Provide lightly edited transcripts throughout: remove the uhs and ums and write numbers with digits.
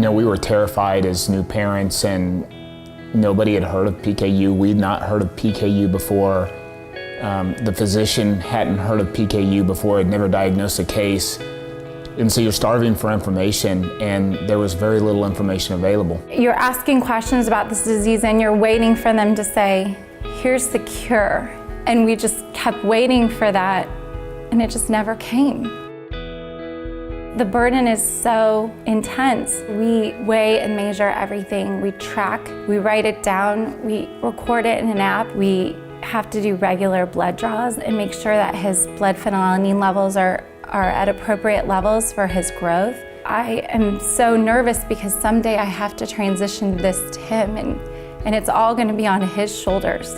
We were terrified as new parents, and nobody had heard of PKU. We'd not heard of PKU before. The physician hadn't heard of PKU before, had never diagnosed a case. And so you're starving for information, and there was very little information available. You're asking questions about this disease, and you're waiting for them to say, here's the cure. And we just kept waiting for that, and it just never came. The burden is so intense. We weigh and measure everything. We track, we write it down, we record it in an app. We have to do regular blood draws and make sure that his blood phenylalanine levels are at appropriate levels for his growth. I am so nervous because someday I have to transition this to him, and it's all going to be on his shoulders.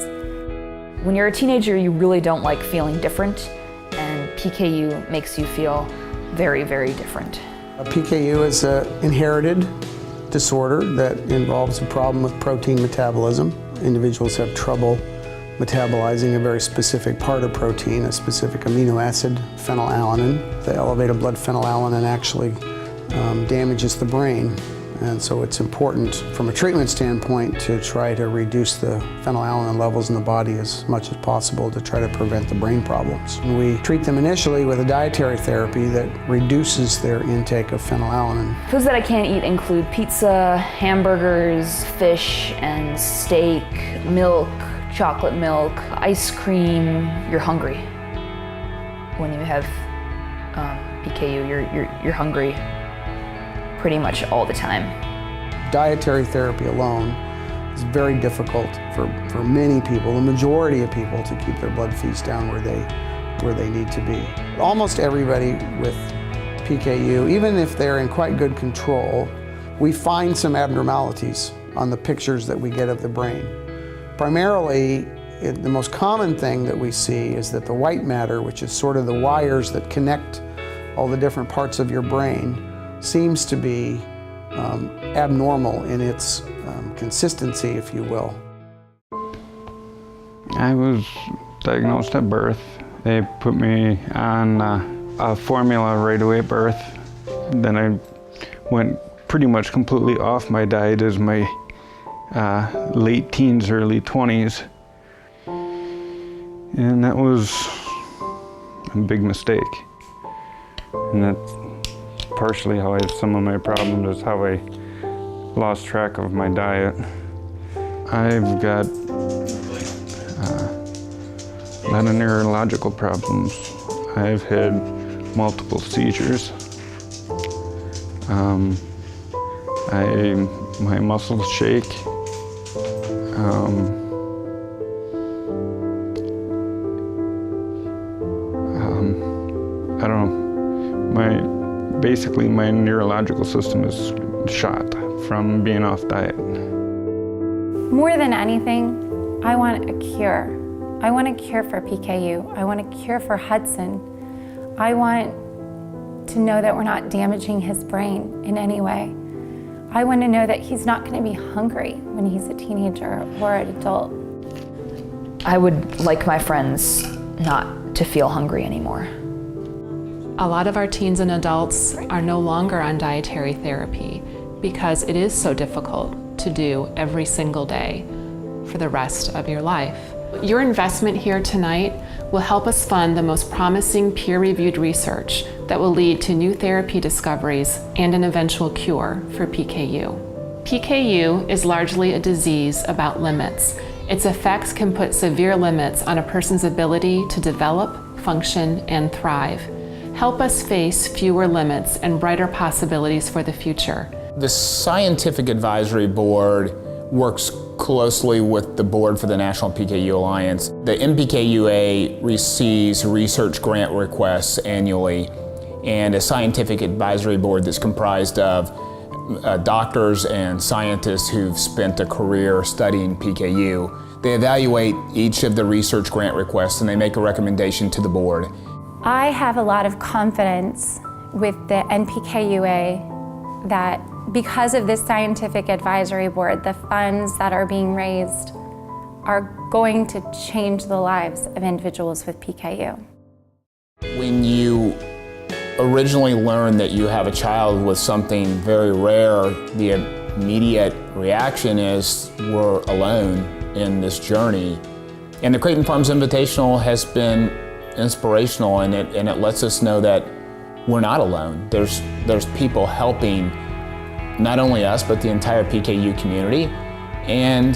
When you're a teenager, you really don't like feeling different, and PKU makes you feel very, very different. PKU is an inherited disorder that involves a problem with protein metabolism. Individuals have trouble metabolizing a very specific part of protein, a specific amino acid, phenylalanine. The elevated blood phenylalanine actually damages the brain. And so it's important from a treatment standpoint to try to reduce the phenylalanine levels in the body as much as possible to try to prevent the brain problems. And we treat them initially with a dietary therapy that reduces their intake of phenylalanine. Foods that I can't eat include pizza, hamburgers, fish and steak, milk, chocolate milk, ice cream. You're hungry. When you have PKU, you're hungry pretty much all the time. Dietary therapy alone is very difficult for many people, the majority of people, to keep their blood fees down where they need to be. Almost everybody with PKU, even if they're in quite good control, we find some abnormalities on the pictures that we get of the brain. Primarily, the most common thing that we see is that the white matter, which is sort of the wires that connect all the different parts of your brain, seems to be abnormal in its consistency, if you will. I was diagnosed at birth. They put me on a formula right away at birth. Then I went pretty much completely off my diet as my late teens, early 20s. And that was a big mistake. And that's partially how I had some of my problems, is how I lost track of my diet. I've got a lot of neurological problems. I've had multiple seizures. My muscles shake. I don't know. Basically, my neurological system is shot from being off diet. More than anything, I want a cure. I want a cure for PKU. I want a cure for Hudson. I want to know that we're not damaging his brain in any way. I want to know that he's not going to be hungry when he's a teenager or an adult. I would like my friends not to feel hungry anymore. A lot of our teens and adults are no longer on dietary therapy because it is so difficult to do every single day for the rest of your life. Your investment here tonight will help us fund the most promising peer-reviewed research that will lead to new therapy discoveries and an eventual cure for PKU. PKU is largely a disease about limits. Its effects can put severe limits on a person's ability to develop, function, and thrive. Help us face fewer limits and brighter possibilities for the future. The Scientific Advisory Board works closely with the board for the National PKU Alliance. The NPKUA receives research grant requests annually, and a scientific advisory board that's comprised of doctors and scientists who've spent a career studying PKU. They evaluate each of the research grant requests and they make a recommendation to the board. I have a lot of confidence with the NPKUA that because of this scientific advisory board, the funds that are being raised are going to change the lives of individuals with PKU. When you originally learn that you have a child with something very rare, the immediate reaction is we're alone in this journey. And the Creighton Farms Invitational has been inspirational, and it lets us know that we're not alone. There's people helping not only us, but the entire PKU community. And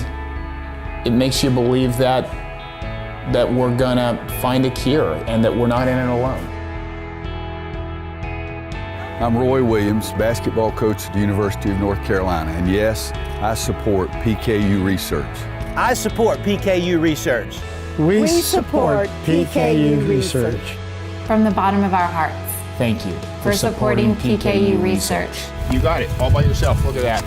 it makes you believe that we're gonna find a cure and that we're not in it alone. I'm Roy Williams, basketball coach at the University of North Carolina, and yes, I support PKU research. I support PKU research. We support PKU research. From the bottom of our hearts. Thank you For supporting PKU research. You got it, all by yourself, look at that.